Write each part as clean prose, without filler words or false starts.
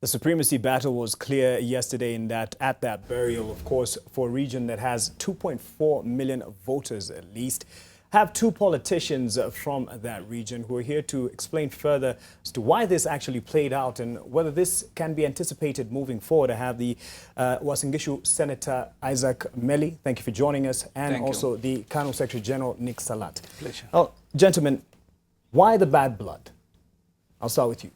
The supremacy battle was clear yesterday in that at that burial, of course, for a region that has 2.4 million voters at least, have two politicians from that region who are here to explain further as to why this actually played out and whether this can be anticipated moving forward. I have the Uasin Gishu Senator Isaac Melly. Thank you for joining us. And also the KANU Secretary General Nick Salat. Pleasure. Oh, gentlemen, why the bad blood? I'll start with you.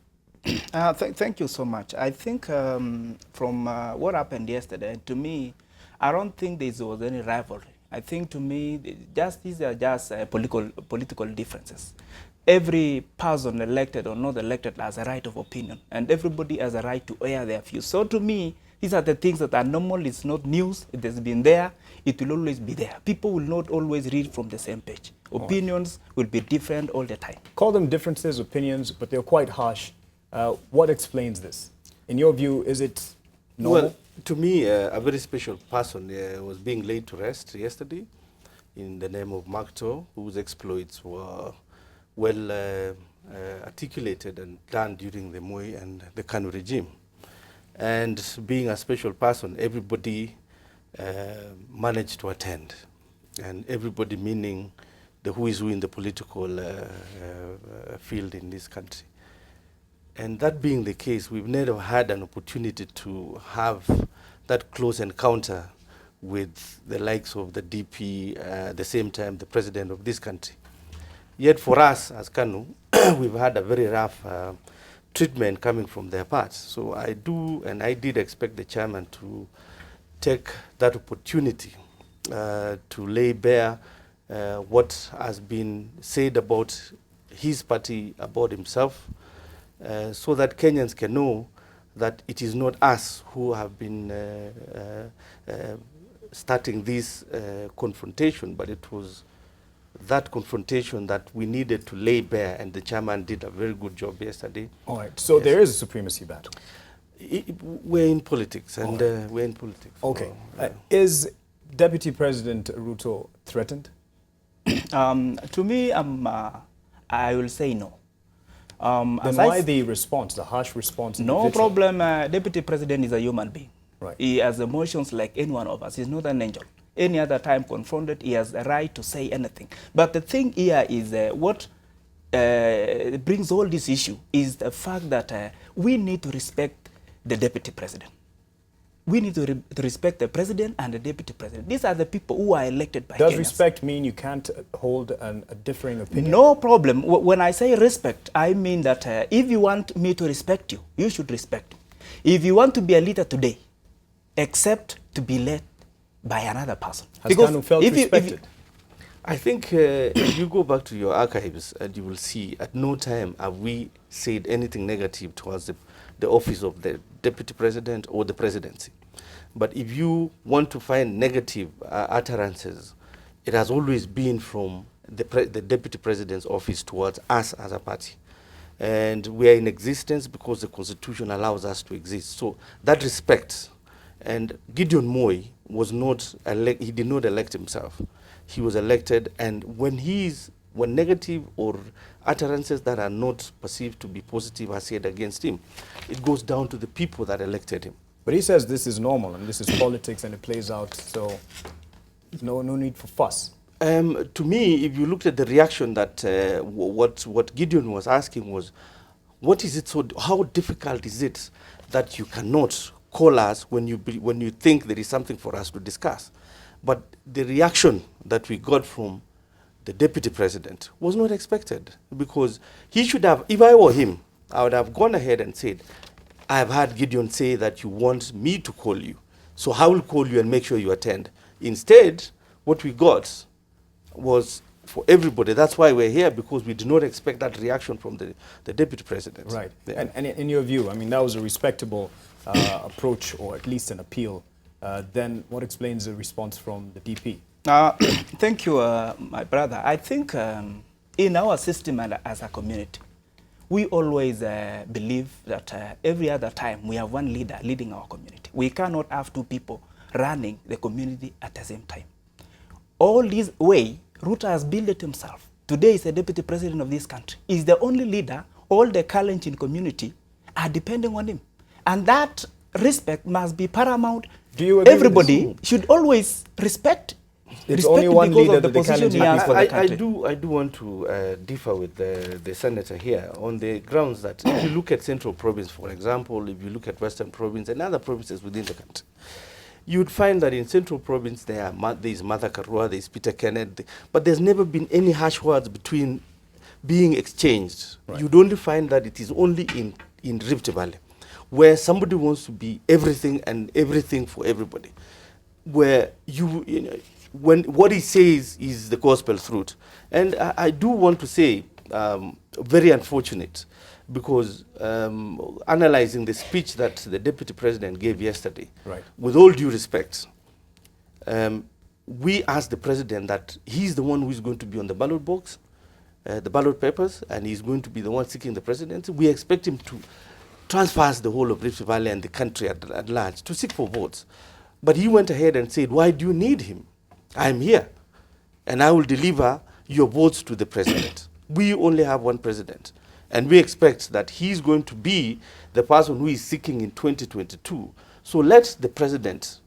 Thank you so much. I think from what happened yesterday, to me, I don't think there was any rivalry. I think to me, these are just political differences. Every person, elected or not elected, has a right of opinion, and everybody has a right to air their views. So to me, these are the things that are normal. It's not news. It has been there. It will always be there. People will not always read from the same page. Opinions will be different all the time. Call them differences, opinions, but they're quite harsh. What explains this? In your view, is it normal? Well, to me, a very special person was being laid to rest yesterday in the name of Makto, whose exploits were well articulated and done during the Moi and the KANU regime. And being a special person, everybody managed to attend. And everybody meaning the who is who in the political field in this country. And that being the case, we've never had an opportunity to have that close encounter with the likes of the DP, at the same time the president of this country. Yet for us as KANU, we've had a very rough treatment coming from their part. So I did expect the chairman to take that opportunity to lay bare what has been said about his party, about himself, so that Kenyans can know that it is not us who have been starting this confrontation, but it was that confrontation that we needed to lay bare, and the chairman did a very good job yesterday. All right, so yes. There is a supremacy battle. We're in politics, and we're in politics. Okay. So, is Deputy President Ruto threatened? To me, I will say no. Then why the response, the harsh response? No problem. Deputy President is a human being. Right. He has emotions like any one of us. He's not an angel. Any other time confronted, he has a right to say anything. But the thing here is what brings all this issue is the fact that we need to respect the Deputy President. We need to respect the president and the deputy president. These are the people who are elected by Kenyans. Does respect mean you can't hold a differing opinion? No problem. When I say respect, I mean that if you want me to respect you, you should respect me. If you want to be a leader today, accept to be led by another person. Has KANU felt respected? I think if you go back to your archives, and you will see at no time have we said anything negative towards the office of the deputy president or the presidency. But if you want to find negative utterances, it has always been from the deputy president's office towards us as a party. And we are in existence because the constitution allows us to exist. So that respect, and Gideon Moi was not he did not elect himself. He was elected, and when negative or utterances that are not perceived to be positive are said against him, it goes down to the people that elected him. But he says this is normal and this is politics and it plays out, so no need for fuss. To me, if you looked at the reaction that what Gideon was asking was, what is it how difficult is it that you cannot call us when you think there is something for us to discuss? But the reaction that we got from the deputy president was not expected, because he should have, if I were him, I would have gone ahead and said, I have heard Gideon say that you want me to call you, so I will call you and make sure you attend. Instead, what we got was for everybody. That's why we're here, because we did not expect that reaction from the deputy president. Right. Yeah. And in your view, I mean, that was a respectable approach, or at least an appeal. Then what explains the response from the DP? Thank you, my brother. I think in our system and as a community, we always believe that every other time we have one leader leading our community. We cannot have two people running the community at the same time. All this way, Ruto has built it himself. Today he's the deputy president of this country. He's the only leader. All the Kalenjin community are depending on him. And that respect must be paramount. Do you agree with Everybody should always respect. It's only one because leader of the that the position he Kalenjin has for the I country. do want to differ with the senator here on the grounds that if you look at Central Province, for example, if you look at Western Province and other provinces within the country, you would find that in Central Province there is Martha Karua, there is Peter Kenneth, but there's never been any harsh words between being exchanged. Right. You'd only find that it is only in Rift Valley, where somebody wants to be everything and everything for everybody, where you know, when what he says is the gospel truth. And I do want to say, very unfortunate, because analyzing the speech that the deputy president gave yesterday, Right. with all due respect, we asked the president that he's the one who is going to be on the ballot box, the ballot papers, and he's going to be the one seeking the presidency. We expect him to transfer the whole of Rift Valley and the country at large to seek for votes. But he went ahead and said, why do you need him? I'm here, and I will deliver your votes to the president. We only have one president, and we expect that he's going to be the person who is seeking in 2022. So let the president,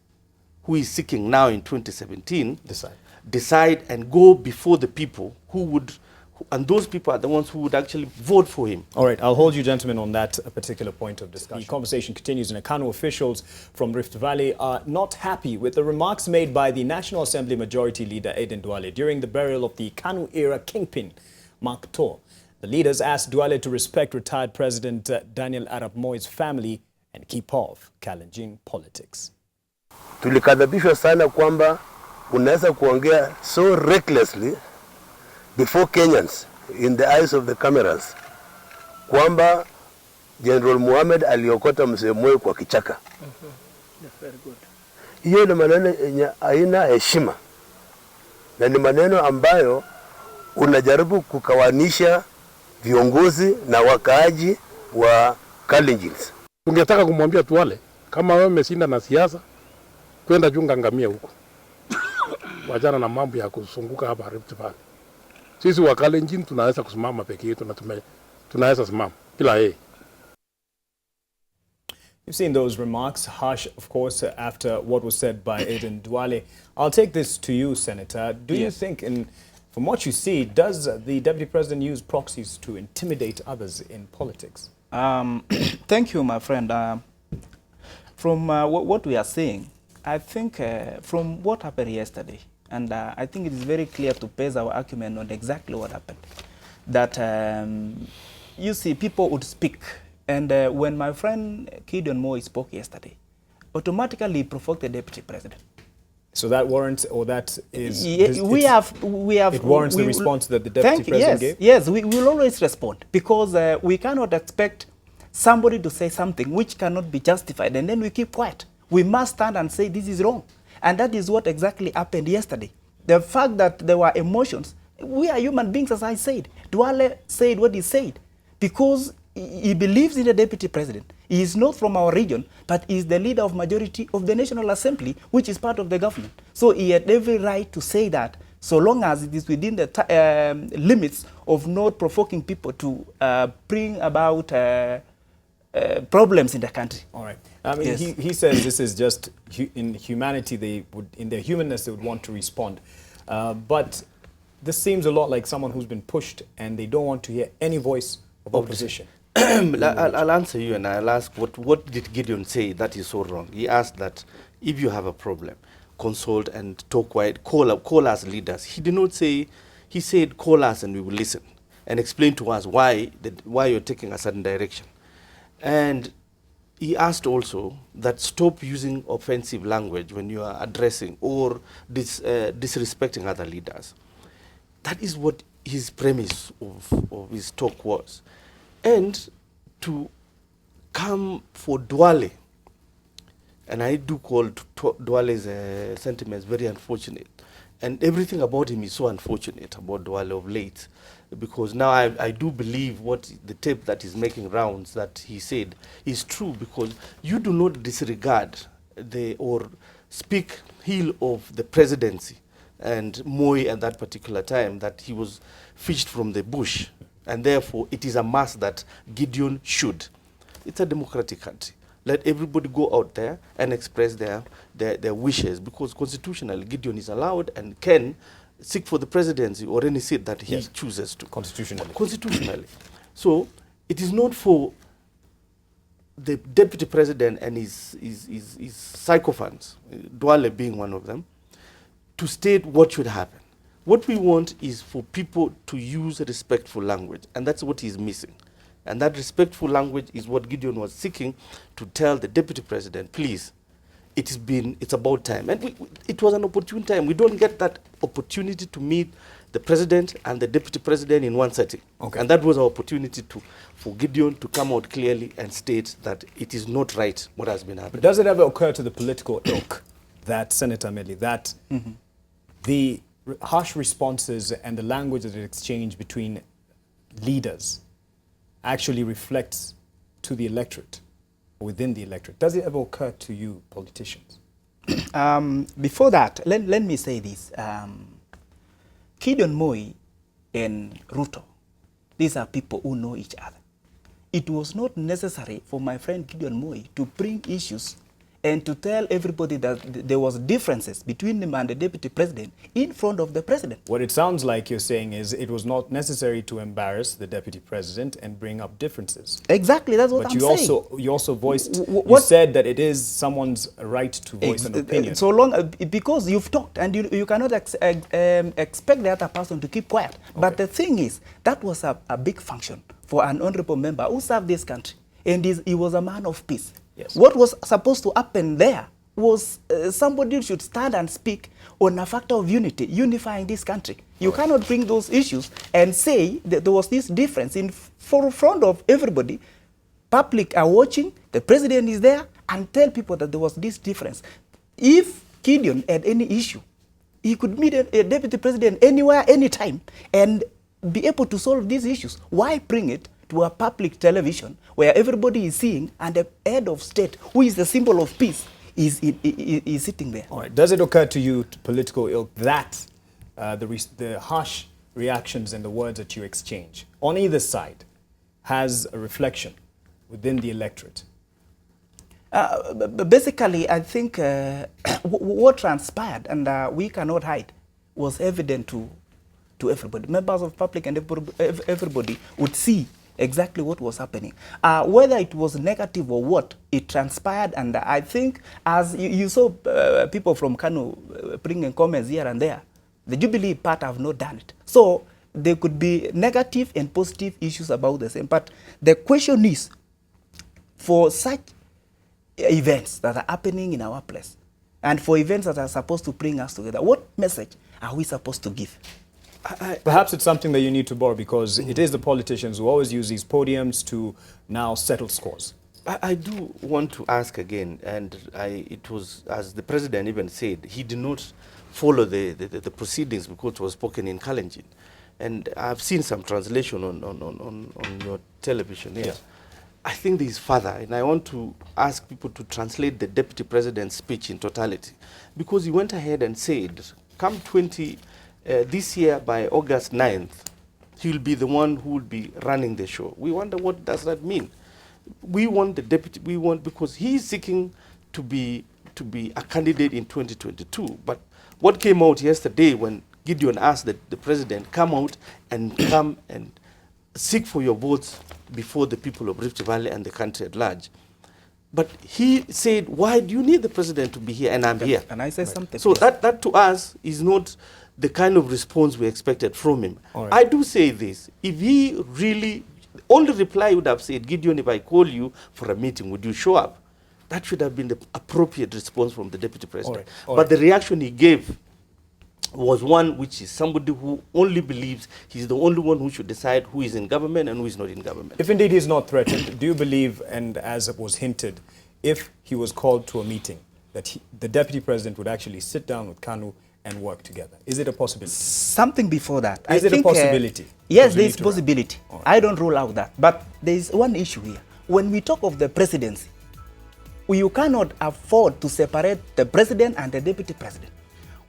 who is seeking now in 2017, decide and go before the people who would, and those people are the ones who would actually vote for him. All right, I'll hold you gentlemen on that particular point of discussion. The conversation continues, and KANU officials from Rift Valley are not happy with the remarks made by the National Assembly Majority Leader Aden Duale during the burial of the KANU-era kingpin, Mark Tor. The leaders asked Duale to respect retired President Daniel Arap Moi's family and keep off Kalenjin politics. Tulikadhabishwa sana kwamba unaweza kuongea so recklessly before Kenyans, in the eyes of the cameras, kwamba General Muhammad aliokota mzee Moi kwa kichaka. That's very good. Hiyo ni maneno yenye haina heshima, na ni maneno ambayo unajaribu kukawanisha viongozi na wakaaji wa Kalenjins. Tungetaka kumwambia Duale, kama wewe umeshinda na siasa, kwenda chunga ngamia huko. Wajana na mambo ya kusunguka hapa Rift Valley. Sisi wa Kalenjin tunaweza kusimama peke yetu na tunaweza simama bila yeye. You've seen those remarks, harsh, of course, after what was said by Aden Duale. I'll take this to you, Senator. Do you think, from what you see, does the Deputy President use proxies to intimidate others in politics? Thank you, my friend. From what we are saying, I think from what happened yesterday, and I think it is very clear to base our argument on exactly what happened, that you see, people would speak. And when my friend Gideon Moi spoke yesterday, automatically provoked the deputy president. So that warrants, or that is... It warrants the response that the deputy president gave? Yes, we will always respond, because we cannot expect somebody to say something which cannot be justified, and then we keep quiet. We must stand and say this is wrong. And that is what exactly happened yesterday. The fact that there were emotions, we are human beings, as I said. Duale said what he said, because he believes in the deputy president. He is not from our region, but he is the leader of majority of the National Assembly, which is part of the government. So he had every right to say that, so long as it is within the limits of not provoking people to bring about problems in the country. All right. I mean, Yes. he says this is just in humanity, in their humanness, they would want to respond. But this seems a lot like someone who's been pushed and they don't want to hear any voice of opposition. I'll answer you, and I'll ask, what did Gideon say that is so wrong? He asked that if you have a problem, consult and talk quiet, call us leaders. He did not say, he said call us and we will listen and explain to us why you're taking a certain direction. And he asked also that stop using offensive language when you are addressing or disrespecting other leaders. That is what his premise of his talk was. And to come for Duale, and I do call Duale's sentiments very unfortunate, and everything about him is so unfortunate about Duale of late, because now I do believe what the tape that is making rounds that he said is true, because you do not disregard or speak ill of the presidency and Moi at that particular time, that he was fished from the bush. And therefore, it is a must that Gideon should. It's a democratic country. Let everybody go out there and express their wishes, because constitutionally Gideon is allowed and can seek for the presidency or any seat that he chooses to. Constitutionally. So it is not for the deputy president and his sycophants, Duale being one of them, to state what should happen. What we want is for people to use respectful language, and that's what he's missing. And that respectful language is what Gideon was seeking to tell the deputy president, please, it's about time. And it was an opportune time. We don't get that opportunity to meet the president and the deputy president in one setting. Okay. And that was our opportunity for Gideon to come out clearly and state that it is not right what has been happening. But does it ever occur to the political ilk that, Senator Melly, that the harsh responses and the language that is exchanged between leaders actually reflects to the electorate, within the electorate? Does it ever occur to you, politicians? Before that, let me say this. Ruto and Moi and Ruto, these are people who know each other. It was not necessary for my friend Gideon Moi to bring issues and to tell everybody that there was differences between him and the deputy president in front of the president. What it sounds like you're saying is it was not necessary to embarrass the deputy president and bring up differences. Exactly, that's what I'm saying. But you also voiced, you said that it is someone's right to voice an opinion. So long, because you've talked and you cannot expect the other person to keep quiet. Okay. But the thing is, that was a big function for an honorable member who served this country. And he was a man of peace. Yes. What was supposed to happen there was somebody should stand and speak on a factor of unity, unifying this country. You cannot bring those issues and say that there was this difference in front of everybody. Public are watching, the president is there, and tell people that there was this difference. If Gideon had any issue, he could meet a deputy president anywhere, anytime, and be able to solve these issues. Why bring it to a public television where everybody is seeing and the head of state, who is the symbol of peace, is sitting there? All right. Does it occur to you, political ilk, that the harsh reactions and the words that you exchange on either side has a reflection within the electorate? Basically, I think what transpired, and we cannot hide, was evident to everybody. Members of public and everybody would see exactly what was happening. Whether it was negative or what, it transpired, and I think, as you saw people from KANU bringing comments here and there, the Jubilee part have not done it. So there could be negative and positive issues about the same. But the question is, for such events that are happening in our place, and for events that are supposed to bring us together, what message are we supposed to give? Perhaps it's something that you need to borrow, because it is the politicians who always use these podiums to now settle scores. I do want to ask again, and it was, as the president even said, he did not follow the proceedings because it was spoken in Kalenjin. And I've seen some translation on your television here. Yes. I think there is further, and I want to ask people to translate the deputy president's speech in totality, because he went ahead and said, come this year, by August 9th, he will be the one who will be running the show. We wonder, what does that mean? We want the deputy, because he is seeking to be a candidate in 2022. But what came out yesterday when Gideon asked the president, come out and come and seek for your votes before the people of Rift Valley and the country at large. But he said, why do you need the president to be here? And I'm here. And I said something. So that to us is not the kind of response we expected from him. Right. I do say this, if he really, only reply would have said, Gideon, if I call you for a meeting, would you show up? That should have been the appropriate response from the deputy president. But the reaction he gave was one which is somebody who only believes he's the only one who should decide who is in government and who is not in government. If indeed he's not threatened, do you believe, and as it was hinted, if he was called to a meeting, that the deputy president would actually sit down with KANU and work together? Is it a possibility? Something before that. Is it a possibility? Yes, there is a possibility. Right. I don't rule out that. But there is one issue here. When we talk of the presidency, you cannot afford to separate the president and the deputy president.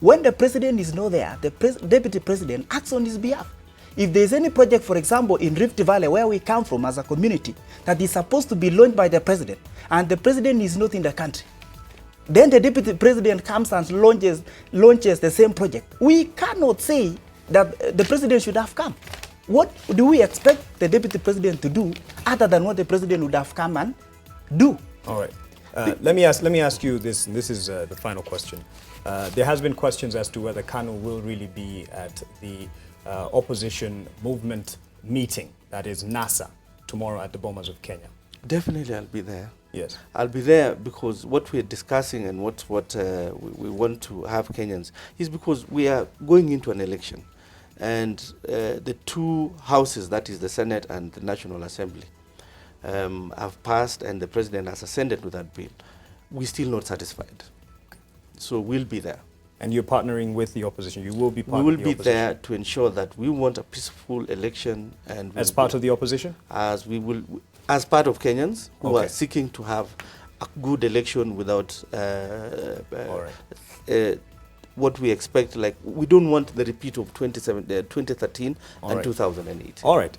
When the president is not there, the deputy president acts on his behalf. If there's any project, for example, in Rift Valley, where we come from as a community, that is supposed to be launched by the president, and the president is not in the country, then the deputy president comes and launches the same project. We cannot say that the president should have come. What do we expect the deputy president to do other than what the president would have come and do? All right. Let me ask you this, and this is the final question. There has been questions as to whether KANU will really be at the opposition movement meeting, that is NASA, tomorrow at the Bomas of Kenya. Definitely, I'll be there. Yes. I'll be there because what we're discussing and what we want to have Kenyans is because we are going into an election. And the two houses, that is the Senate and the National Assembly, have passed and the president has ascended to that bill. We're still not satisfied. So we'll be there. And you're partnering with the opposition. You will be part We of will the be opposition. there to ensure that we want a peaceful election. And As part of the opposition? as part of Kenyans who Okay. are seeking to have a good election without All right. what we expect. Like, we don't want the repeat of 2013 All and right. 2008. All right.